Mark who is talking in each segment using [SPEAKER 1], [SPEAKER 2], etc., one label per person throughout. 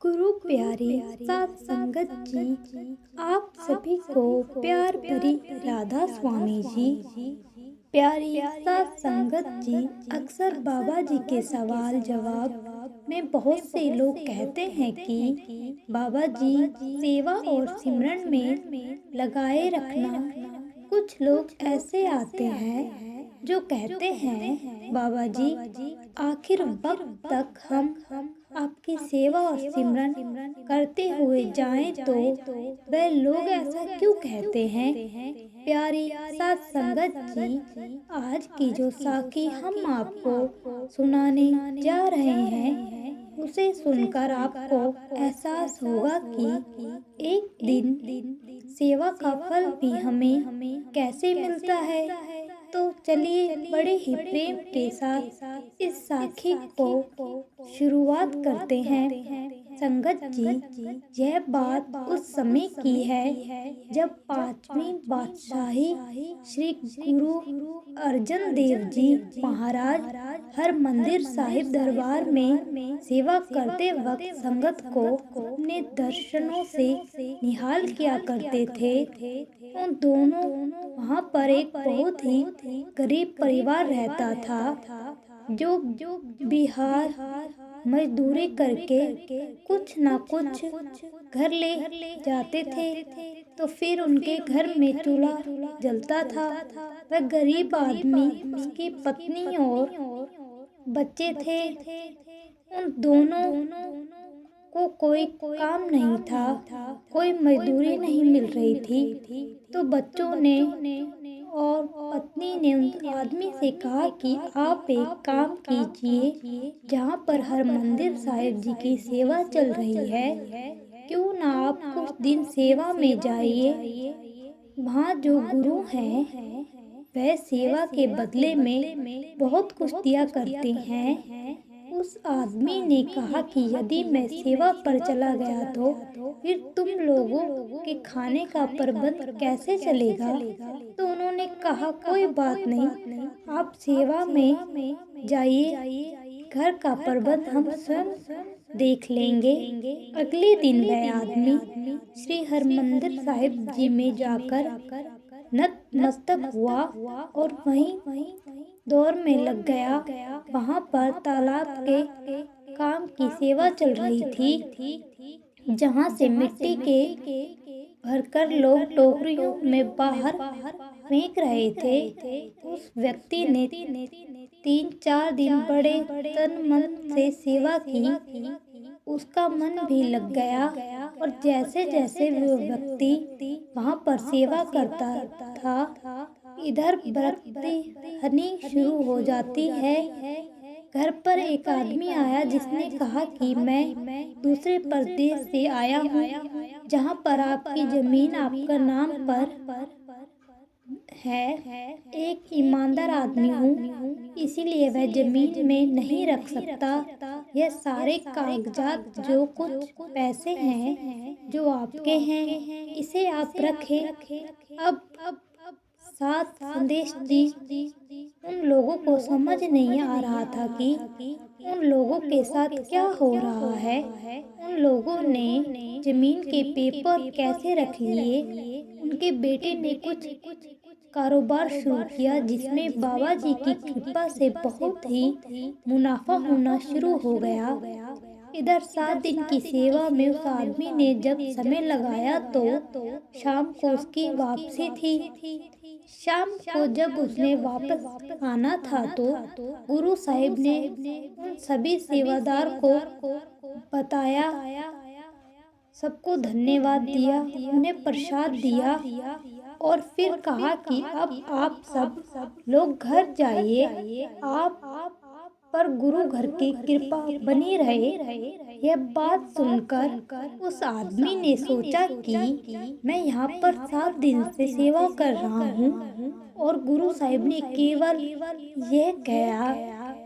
[SPEAKER 1] गुरु प्यारी सात संगत जी, आप सभी को प्यार भरी राधा स्वामी जी। प्यारी सात संगत जी, अक्सर बाबा जी के सवाल जवाब में बहुत से लोग कहते हैं कि बाबा जी सेवा और सिमरन में लगाए रखना। कुछ लोग ऐसे आते हैं जो कहते हैं बाबा जी आखिर वक्त तक हम आपकी सेवा और सिमरन करते हुए जाएं तो वह लोग ऐसा क्यों कहते हैं। प्यारी सात संगत जी, आज की जो साखी हम आपको सुनाने जा रहे हैं उसे सुनकर आपको एहसास होगा कि एक दिन सेवा का फल भी हमें कैसे मिलता है। तो चलिए बड़े ही प्रेम के साथ इस साखी को शुरुआत करते हैं। संगत जी, यह बात उस समय की है जब पांचवी बादशाही श्री गुरु अर्जन देव जी महाराज हरमंदिर साहिब दरबार में सेवा करते वक्त संगत को अपने दर्शनों से निहाल किया करते थे। उन दोनों वहाँ पर एक बहुत ही गरीब परिवार रहता था जो बिहार मजदूरी करके कुछ ना कुछ घर ले जाते थे। तो फिर उनके घर में चूल्हा जलता था। वह गरीब आदमी, उसकी पत्नी और बच्चे थे। उन दोनों को कोई काम नहीं था, कोई मजदूरी नहीं मिल रही थी। तो बच्चों ने और पत्नी ने उन आदमी से कहा कि आप एक काम कीजिए, जहाँ पर हरमंदिर साहिब जी की सेवा चल रही है, क्यों ना आप कुछ दिन सेवा में जाइए। वहाँ जो गुरु हैं वह सेवा के बदले में बहुत कुछ दिया करते हैं। उस आदमी ने कहा कि यदि मैं सेवा पर चला गया तो फिर तुम लोगों के खाने का प्रबंध कैसे चलेगा। तो उन्होंने कहा कोई बात नहीं, आप सेवा में जाइए, घर का प्रबंध हम स्वयं देख लेंगे। अगले दिन वह आदमी श्री हरमंदिर साहिब जी में जाकर नतमस्तक हुआ और वहीं दौड़ में लग गया। वहाँ पर तालाब के काम की सेवा चल रही थी, जहाँ से मिट्टी के भरकर लोग टोकरियों में बाहर फेंक रहे थे। उस व्यक्ति ने 3-4 दिन बड़े तन मन से सेवा की। उसका मन भी लग गया और जैसे जैसे वो व्यक्ति वहाँ पर सेवा करता था, इधर बरकती हनी शुरू हो जाती है। घर पर एक आदमी आया जिसने कहा कि मैं दूसरे प्रदेश से आया हूँ, जहाँ पर आपकी जमीन आपका नाम पर है। एक ईमानदार आदमी हूँ, इसीलिए वह जमीन में नहीं रख सकता। यह सारे कागजात जो कुछ पैसे हैं जो आपके हैं, इसे आप रखें। अब सात संदेश जी, उन लोगों को समझ नहीं आ रहा था कि उन लोगों के साथ क्या हो रहा है। उन लोगों ने जमीन के पेपर कैसे रख लिए। उनके बेटे ने कुछ कारोबार शुरू किया जिसमें बाबा जी की कृपा से बहुत ही मुनाफा होना शुरू हो गया। इधर 7 दिन की सेवा में उस आदमी ने जब समय लगाया तो शाम को उसकी वापसी थी। शाम को जब उसने वापस आना था तो गुरु साहिब ने उन सभी सेवादार को बताया, सबको धन्यवाद दिया, उन्हें प्रसाद दिया और फिर कहा कि अब आप सब लोग घर जाइए, आप पर गुरु घर की कृपा बनी रहे। यह बात सुनकर उस आदमी ने सोचा कि मैं यहाँ पर 7 दिन से सेवा कर रहा हूँ और गुरु साहिब ने केवल यह कहा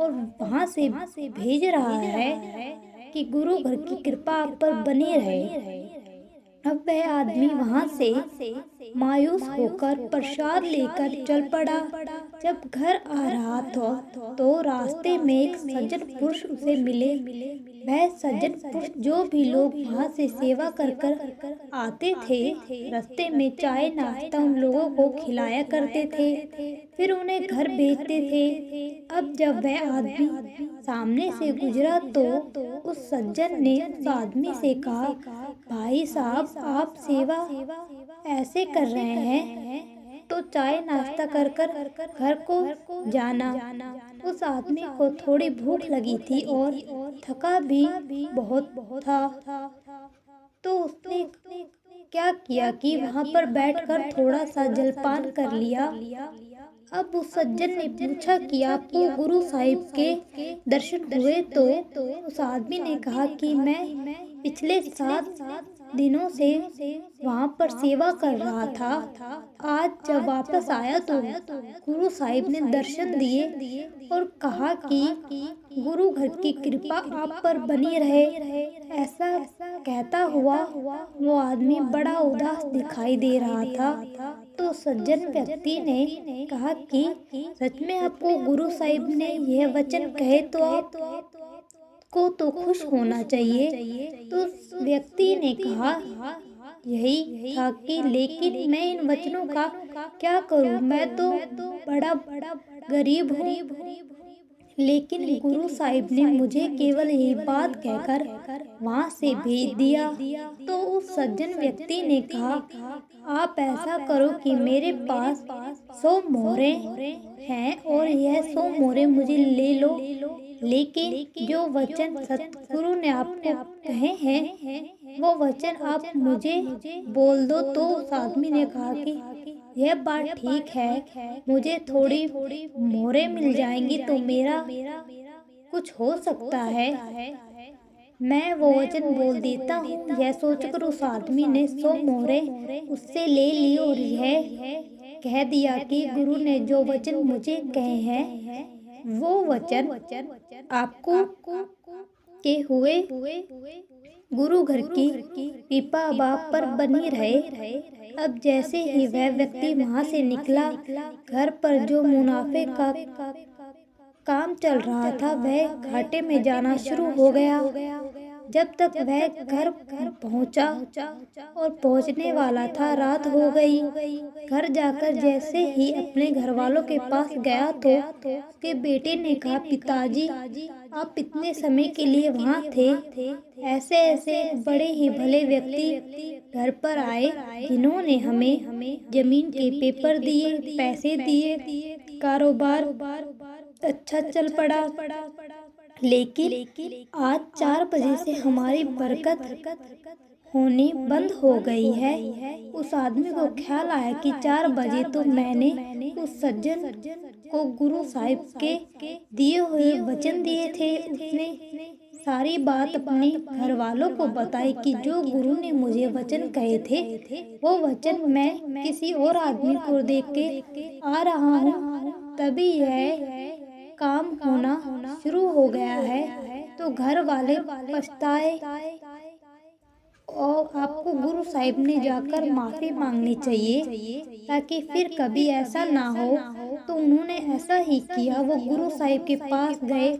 [SPEAKER 1] और वहाँ से भेज रहा है कि गुरु घर की कृपा आप पर बनी रहे। अब वह आदमी वहां से मायूस होकर प्रसाद लेकर चल पड़ा। जब घर आ रहा था तो रास्ते में एक सज्जन पुरुष उसे मिले। वह सज्जन पुरुष जो भी लोग वहां से सेवा कर कर आते थे, रास्ते में चाय नाश्ता उन लोगों को खिलाया करते थे, फिर उन्हें घर भेजते थे। अब जब वह आदमी सामने से गुजरा तो उस सज्जन ने उस आदमी से कहा, भाई साहब, आप सेवा ऐसे कर रहे हैं तो चाय नाश्ता कर कर घर को जाना। उस आदमी को थोड़ी भूख लगी थी और थका भी बहुत था, तो उसने क्या किया कि वहां पर बैठकर थोड़ा सा जलपान कर लिया। अब उस सज्जन ने पूछा कि आपको गुरु साहिब के दर्शन हुए? तो उस आदमी ने कहा कि मैं पिछले 7 दिनों से वहां पर सेवा कर रहा था। आज जब वापस आया तो गुरु साहिब ने दर्शन दिए और कहा कि गुरु घर की कृपा आप पर बनी रहे। ऐसा कहता हुआ वो आदमी बड़ा उदास दिखाई दे रहा था। तो सज्जन व्यक्ति ने कहा कि सच में आपको गुरु साहिब ने यह वचन कहे तो आप को तो खुश होना चाहिए। तो उस व्यक्ति ने कहा, यही था कि लेकिन मैं इन वचनों का क्या करूं, मैं तो बड़ा गरीब हूँ। लेकिन गुरु साहिब ने मुझे केवल यही बात कहकर वहां से भेज दिया। तो उस सज्जन व्यक्ति ने कहा, आप ऐसा करो कि मेरे पास 100 मोहरे हैं और यह 100 मोहरे मुझे ले लो, लेकिन जो वचन सतगुरु ने आपको कहे हैं वो वचन आप मुझे बोल दो। तो उस आदमी ने कहा कि यह बात ठीक है, मुझे थोड़ी मोहरे मिल जाएंगी तो मेरा कुछ हो सकता है, मैं वो वचन बोल देता हूँ। यह सोचकर उस आदमी ने 100 मोहरे उससे ले ली और यह कह दिया कि गुरु ने जो वचन मुझे कहे हैं वो वचन आपको के हुए गुरु घर की कृपा बाप पर बनी रहे। अब जैसे ही वह व्यक्ति वहां से निकला, घर पर जो मुनाफे का काम चल रहा था वह घाटे में जाना शुरू हो गया। जब तक वह घर पहुंचा और पहुंचने वाला था, रात हो गई। घर जाकर जैसे ही अपने घर वालों के पास गया तो उसके बेटे ने कहा, पिताजी, आप इतने समय के लिए वहां थे? ऐसे ऐसे बड़े ही भले व्यक्ति घर पर आए जिन्होंने हमें जमीन के पेपर दिए, पैसे दिए, कारोबार अच्छा चल पड़ा, लेकिन आज 4 बजे से हमारी बरकत होनी बंद हो गई है। उस आदमी को ख्याल आया कि 4 बजे तो मैंने उस सज्जन को गुरु साहिब के दिए हुए वचन दिए थे। उसने सारी बात अपने घर वालों को बताई कि जो गुरु ने मुझे वचन कहे थे वो वचन मैं किसी और आदमी को देख के आ रहा हूँ, तभी यह काम होना शुरू हो गया है। तो घर वाले पछताए और आपको गुरु साहिब ने जाकर माफ़ी मांगनी चाहिए ताकि फिर कभी ऐसा ना हो। तो उन्होंने ऐसा ही किया, वो गुरु साहिब के पास गए,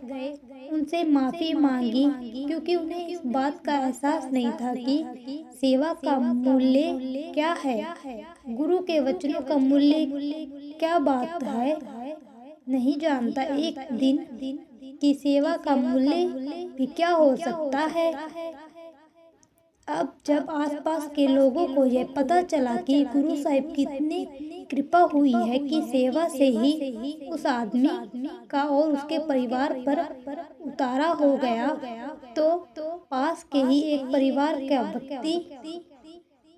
[SPEAKER 1] उनसे माफ़ी मांगी, क्योंकि उन्हें इस बात का एहसास नहीं था कि सेवा का मूल्य क्या है, गुरु के वचनों का मूल्य क्या बात है, नहीं जानता। एक दिन की सेवा का मूल्य भी क्या हो सकता है। अब जब आसपास के लोगों को यह पता चला कि गुरु साहिब की इतनी कृपा हुई है कि सेवा से ही उस आदमी का और उसके परिवार पर उतारा हो गया, तो पास के ही एक परिवार का व्यक्ति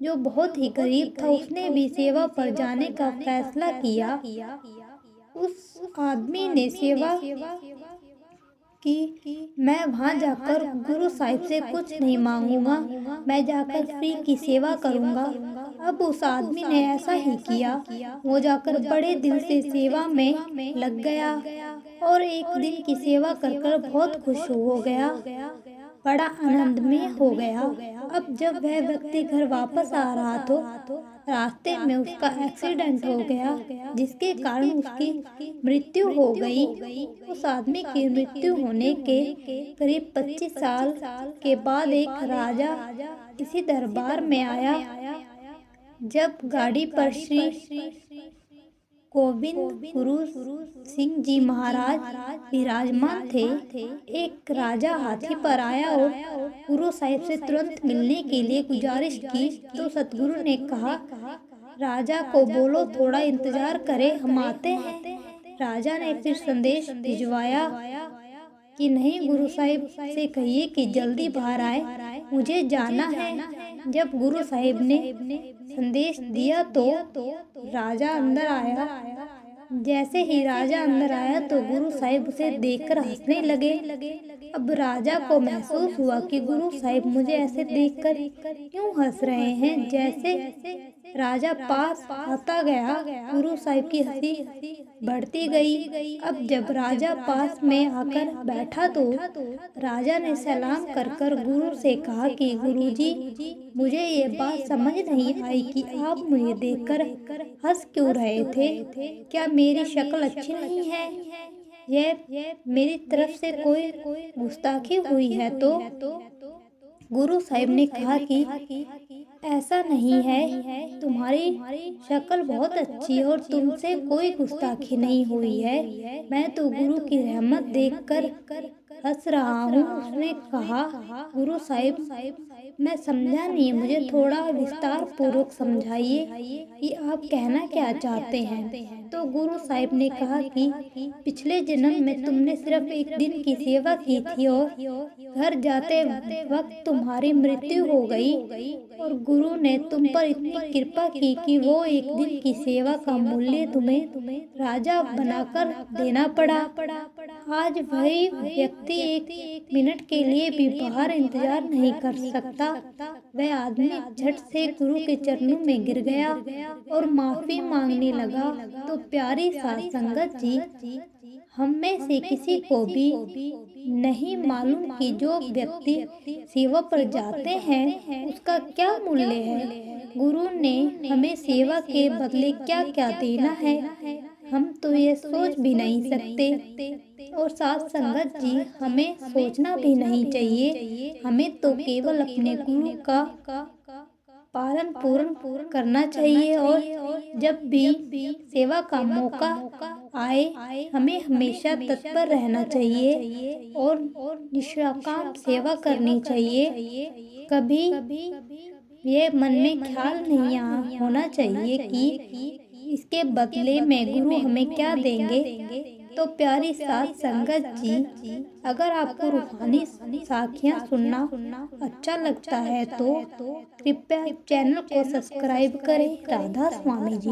[SPEAKER 1] जो बहुत ही गरीब था, उसने भी सेवा पर जाने का फैसला किया। उस आदमी ने सेवा कि मैं वहां जाकर गुरु साहिब से कुछ नहीं मांगूंगा, मैं जाकर फ्री की सेवा करूंगा। अब उस आदमी ने ऐसा ही किया, वो जाकर बड़े दिल से सेवा में लग गया और एक दिन की सेवा कर कर बहुत खुश हो गया। बड़ा आनंदमय हो गया। अब जब वह व्यक्ति घर वापस आ रहा तो रास्ते में उसका एक्सीडेंट हो गया, जिसके कारण उसकी मृत्यु हो गई। उस आदमी की मृत्यु होने के करीब 25 साल के बाद एक राजा इसी दरबार में आया। जब गाड़ी पर श्री गोविंद गुरु सिंह जी महाराज विराजमान थे, एक राजा हाथी पर आया और गुरु साहिब से तुरंत मिलने के लिए गुजारिश की। तो सतगुरु ने कहा, राजा को बोलो थोड़ा इंतजार करे, हम आते हैं। राजा ने फिर संदेश भिजवाया कि नहीं, गुरु साहिब से कहिए कि जल्दी बाहर आए, मुझे जाना है। जब गुरु साहिब ने संदेश दिया तो राजा अंदर आया। जैसे ही राजा अंदर आया तो गुरु साहिब उसे देखकर हंसने लगे। अब राजा को महसूस हुआ कि गुरु साहिब मुझे ऐसे देखकर क्यों हंस रहे हैं। जैसे राजा पास आता गया, गुरु साहिब की हंसी बढ़ती गई। अब जब राजा पास में आकर बैठा तो राजा ने सलाम कर कर गुरु से कहा कि गुरुजी, मुझे ये बात समझ नहीं आई कि आप मुझे देखकर हंस क्यों रहे थे। क्या मेरी शक्ल अच्छी नहीं है? यह मेरी तरफ से कोई गुस्ताखी हुई है तो? गुरु साहिब ने कहा कि ऐसा नहीं है, तुम्हारी शक्ल बहुत अच्छी है और तुमसे कोई गुस्ताखी नहीं हुई है। मैं तो गुरु की रहमत देखकर हंस रहा हूँ। उसने कहा, गुरु साहिब, मैं समझा नहीं, मुझे थोड़ा विस्तार पूर्वक समझाइए कि आप कहना क्या चाहते हैं। तो गुरु साहिब ने कहा कि पिछले जन्म में तुमने सिर्फ एक दिन की सेवा की थी और घर जाते वक्त तुम्हारी मृत्यु हो गई और गुरु ने तुम पर इतनी कृपा की कि वो एक दिन की सेवा का मूल्य तुम्हें राजा बनाकर देना पड़ा। आज वही व्यक्ति एक मिनट के लिए भी बाहर इंतजार नहीं कर सकता। वह आदमी झट से गुरु के चरणों में गिर गया और माफी मांगने लगा। तो प्यारी साध संगत जी, हम में से किसी को भी नहीं मालूम कि जो व्यक्ति सेवा पर जाते हैं उसका क्या मूल्य है। गुरु ने हमें सेवा के बदले क्या क्या देना है, हम तो ये सोच भी नहीं सकते। और साथ संगत जी, हमें सोचना भी नहीं चाहिए। हमें तो केवल अपने गुरु का पालन पूर्ण करना चाहिए और जब भी सेवा का मौका आए हमें हमेशा तत्पर रहना चाहिए और निष्काम सेवा करनी चाहिए। कभी ये मन में ख्याल नहीं होना चाहिए कि इसके बदले में गुरु हमें क्या देंगे। तो प्यारी साध संगत जी, अगर आपको रूहानी साखियाँ सुनना अच्छा लगता है तो कृपया चैनल को सब्सक्राइब करें। राधा स्वामी जी।